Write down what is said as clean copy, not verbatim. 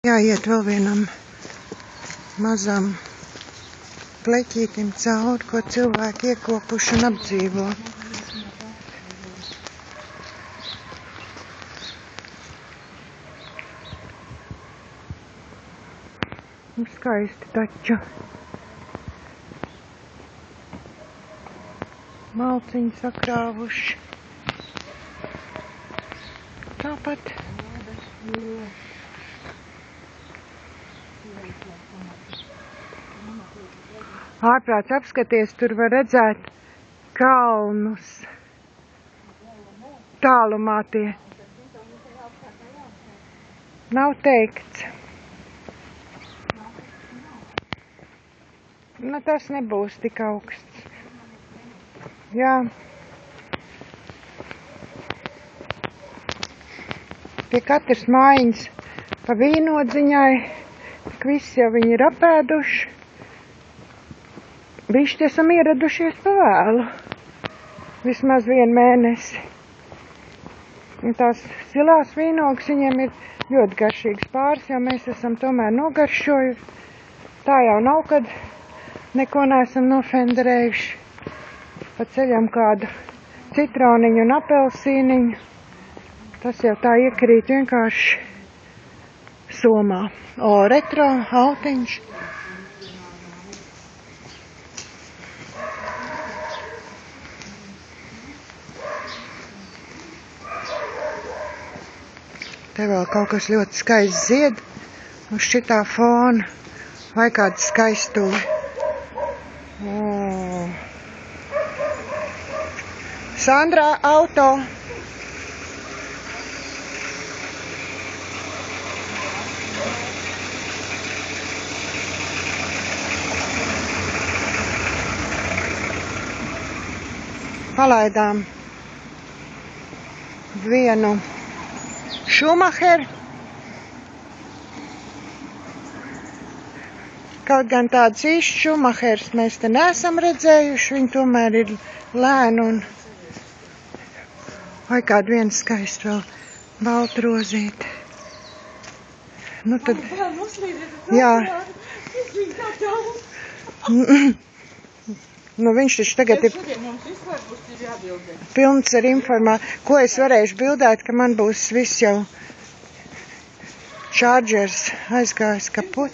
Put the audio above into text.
Jāiet vēl vienam mazam pleķītim cauri, ko cilvēki iekopuši un apdzīvo. Skaisti taču. Malciņi sakrāvuši. Tāpat. Ārprāts apskaties, tur var redzēt kalnus. Tālumā tie. Nav teikts. Nu, tas nebūs tik augsts. Jā. Pie katras mājiņas pa vīnodziņai, tik visi jau viņi ir apēduši. Bišķi esam ieradušies pa vēlu. Vismaz 1 mēnesi. Un tās silās vīnogas viņiem ir ļoti garšīgas pāris, jo mēs esam tomēr nogaršojuši. Tā jau nav, kad neko neesam nofenderējuši. Pa ceļam kādu citroniņu un apelsīniņu. Tas jau tā iekrīt vienkārši somā. O, retro autiņš. Te vēl kaut kas ļoti skaists zied uz šitā fona. Vai kāda skaistuve. Sandrā, auto. Palaidām vienu Šumacheru. Kaut gan tāds īsts Šumachers mēs te neesam redzējuši, viņi tomēr ir lēni un vai kādu vienu skaistu vēl baltu rozīti. Nu tad, jā. Nu viņš taču tagad ir pilns ar informāciju. Ko es varēšu bildēt, ka man būs viss jau čārģers aizgājis kaput.